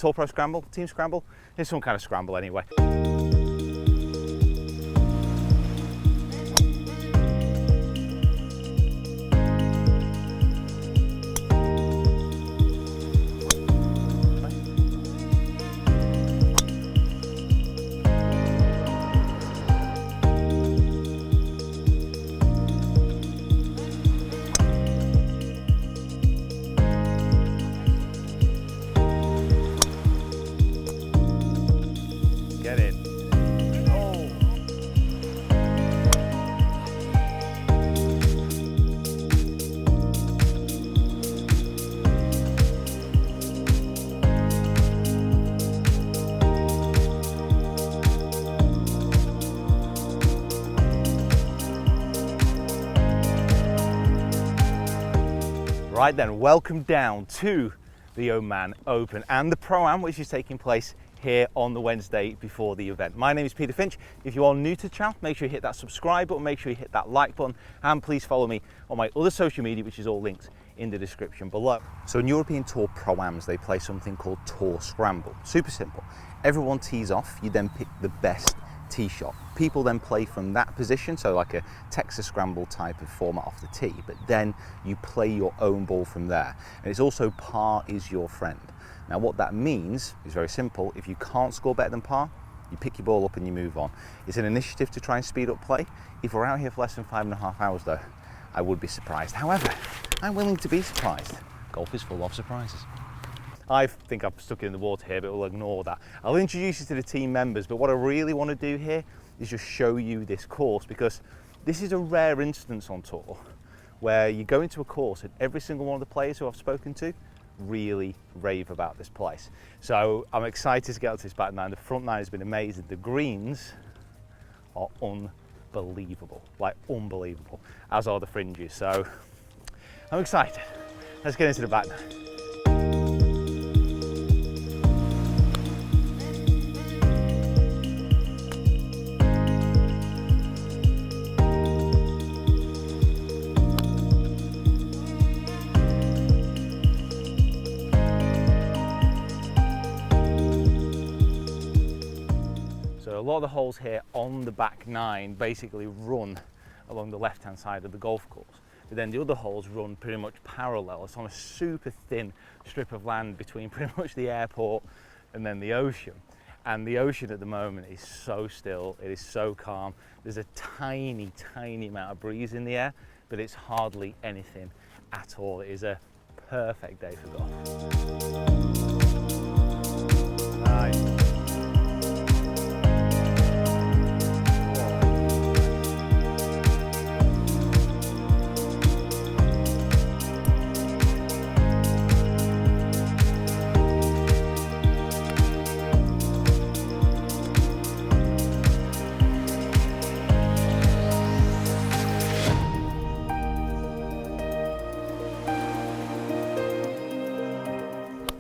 Tour Pro Scramble, Team Scramble. It's some kind of scramble anyway. Get in. Oh. Right then, welcome down to the Oman Open and the Pro-Am, which is taking place here on the Wednesday before the event. My name is Peter Finch. If you are new to the channel, make sure you hit that subscribe button, make sure you hit that like button, and please follow me on my other social media, which is all linked in the description below. So in European Tour Pro-Ams, they play something called Tour Scramble. Super simple. Everyone tees off, you then pick the best tee shot. People then play from that position, so like a Texas Scramble type of format off the tee, but then you play your own ball from there. And it's also par is your friend. Now what that means is very simple. If you can't score better than par, you pick your ball up and you move on. It's an initiative to try and speed up play. If we're out here for less than 5.5 hours though, I would be surprised. However, I'm willing to be surprised. Golf is full of surprises. I think I've stuck it in the water here, but we'll ignore that. I'll introduce you to the team members, but what I really want to do here is just show you this course, because this is a rare instance on tour where you go into a course and every single one of the players who I've spoken to really rave about this place. So I'm excited to get to this back nine. The front nine has been amazing. The greens are unbelievable, like unbelievable, as are the fringes. So I'm excited. Let's get into the back nine. So a lot of the holes here on the back nine basically run along the left-hand side of the golf course. But then the other holes run pretty much parallel. It's on a super thin strip of land between pretty much the airport and then the ocean. And the ocean at the moment is so still, it is so calm. There's a tiny, tiny amount of breeze in the air, but it's hardly anything at all. It is a perfect day for golf. Nice.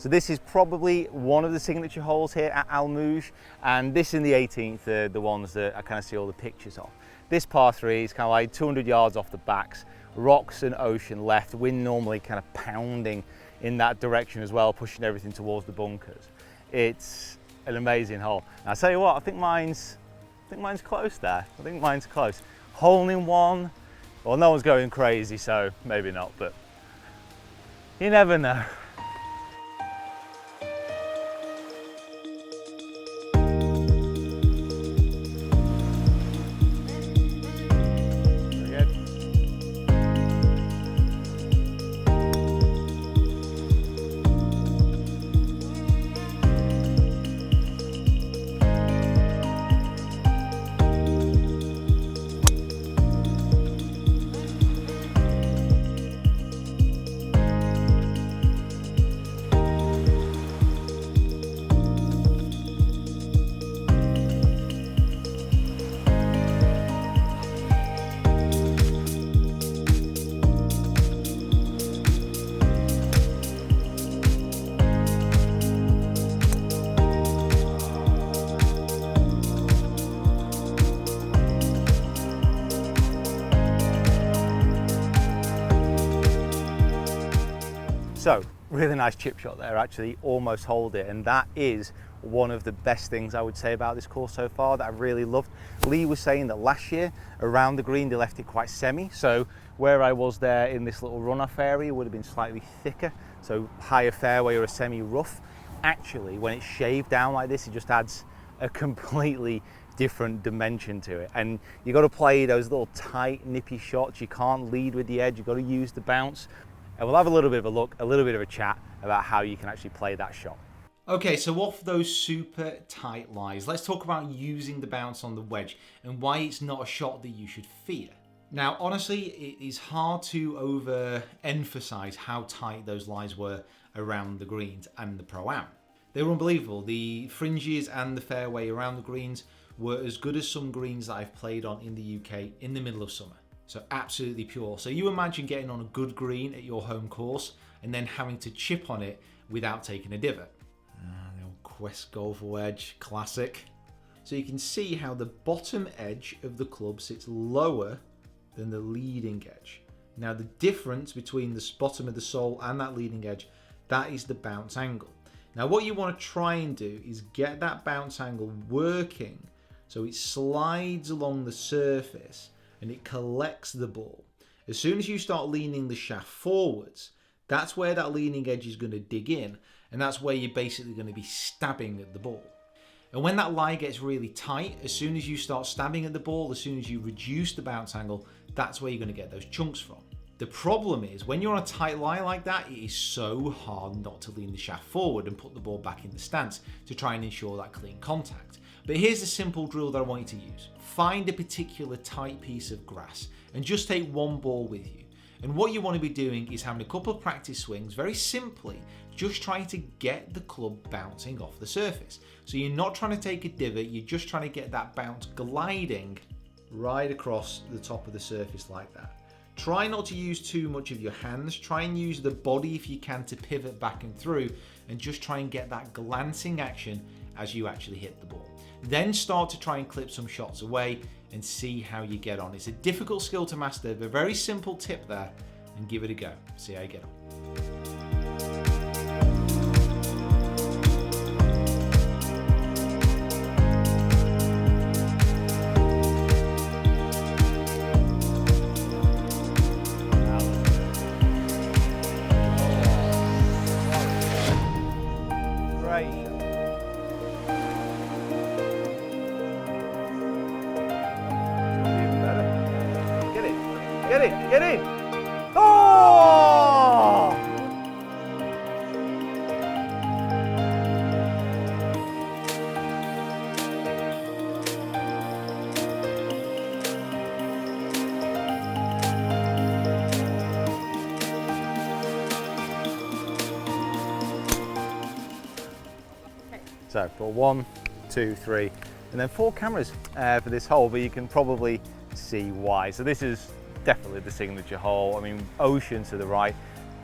So this is probably one of the signature holes here at Al Mouj, and this in the 18th are the ones that I kind of see all the pictures of. This par 3 is kind of like 200 yards off the backs, rocks and ocean left, wind normally kind of pounding in that direction as well, pushing everything towards the bunkers. It's an amazing hole. And I'll tell you what, I think mine's close there. I think mine's close. Hole in one, well, no one's going crazy, so maybe not, but you never know. So Really nice chip shot there, actually, almost hold it, and that is one of the best things I would say about this course so far that I've really loved. Lee was saying that last year around the green they left it quite semi, so where I was there in this little runoff area would have been slightly thicker, so higher fairway or a semi rough. Actually, when it's shaved down like this, it just adds a completely different dimension to it, and you got to play those little tight nippy shots. You can't lead with the edge, you've got to use the bounce, and we'll have a little bit of a look, a little bit of a chat about how you can actually play that shot. Okay, so off those super tight lies, let's talk about using the bounce on the wedge and why it's not a shot that you should fear. Now, honestly, it is hard to over-emphasize how tight those lies were around the greens and the Pro-Am. They were unbelievable. The fringes and the fairway around the greens were as good as some greens that I've played on in the UK in the middle of summer. So absolutely pure. So you imagine getting on a good green at your home course and then having to chip on it without taking a divot. The old Quest Golf wedge, classic. So you can see how the bottom edge of the club sits lower than the leading edge. Now the difference between the bottom of the sole and that leading edge, that is the bounce angle. Now what you want to try and do is get that bounce angle working so it slides along the surface and it collects the ball. As soon as you start leaning the shaft forwards, that's where that leaning edge is going to dig in, and that's where you're basically going to be stabbing at the ball. And when that lie gets really tight, as soon as you start stabbing at the ball, as soon as you reduce the bounce angle, that's where you're going to get those chunks from. The problem is, when you're on a tight lie like that, it is so hard not to lean the shaft forward and put the ball back in the stance to try and ensure that clean contact. But here's a simple drill that I want you to use. Find a particular tight piece of grass and just take one ball with you. And what you want to be doing is having a couple of practice swings, very simply, just trying to get the club bouncing off the surface. So you're not trying to take a divot, you're just trying to get that bounce gliding right across the top of the surface like that. Try not to use too much of your hands, try and use the body if you can to pivot back and through, and just try and get that glancing action as you actually hit the ball. Then start to try and clip some shots away and see how you get on. It's a difficult skill to master, but a very simple tip there, and give it a go. See how you get on. Get in! Oh! So for 1, 2, 3, and then 4 cameras for this hole, but you can probably see why. So this is definitely the signature hole. I mean, ocean to the right,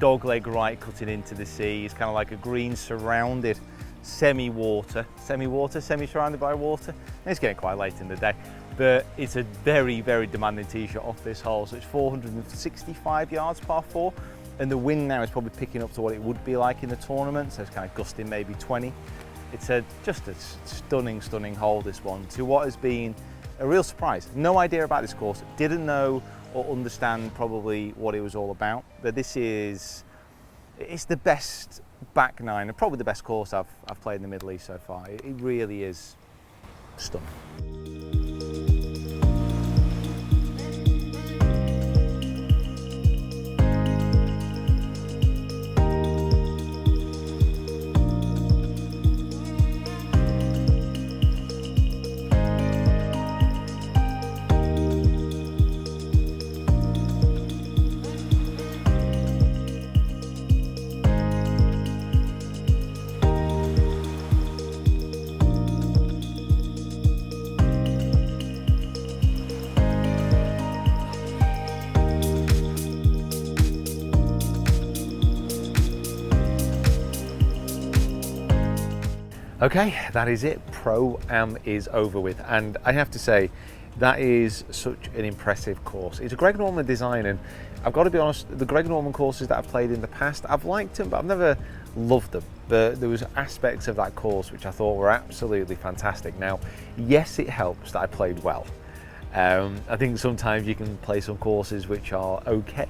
dogleg right cutting into the sea. It's kind of like a green surrounded semi-surrounded by water. And it's getting quite late in the day, but it's a very, very demanding tee shot off this hole. So it's 465 yards par 4, and the wind now is probably picking up to what it would be like in the tournament. So it's kind of gusting maybe 20. It's just a stunning, stunning hole, this one, to what has been a real surprise. No idea about this course, didn't know or understand probably what it was all about, but it's the best back nine and probably the best course I've played in the Middle East so far. It really is stunning. Okay, that is it. Pro-Am is over with, and I have to say that is such an impressive course. It's a Greg Norman design, and I've got to be honest, the Greg Norman courses that I've played in the past, I've liked them, but I've never loved them. But there was aspects of that course which I thought were absolutely fantastic. Now, yes, it helps that I played well. I think sometimes you can play some courses which are okay,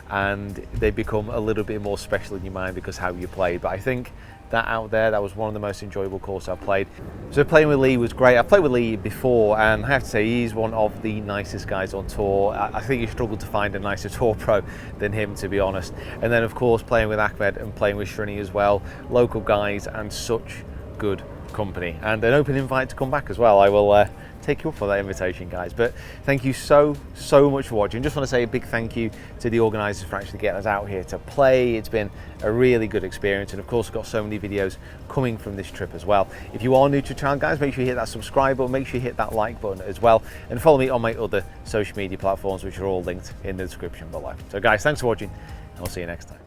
and they become a little bit more special in your mind because how you played. But I think that out there, that was one of the most enjoyable courses I've played. So playing with Lee was great. I've played with Lee before, and I have to say he's one of the nicest guys on tour. I think you struggle to find a nicer tour pro than him, to be honest. And then of course playing with Ahmed and playing with Srini as well, local guys and such good company, and an open invite to come back as well. I will take you up for that invitation, guys. But thank you so much for watching. Just want to say a big thank you to the organisers for actually getting us out here to play. It's been a really good experience, and of course we've got so many videos coming from this trip as well. If you are new to the channel, guys, make sure you hit that subscribe button, make sure you hit that like button as well, and follow me on my other social media platforms, which are all linked in the description below. So guys, thanks for watching, and I'll see you next time.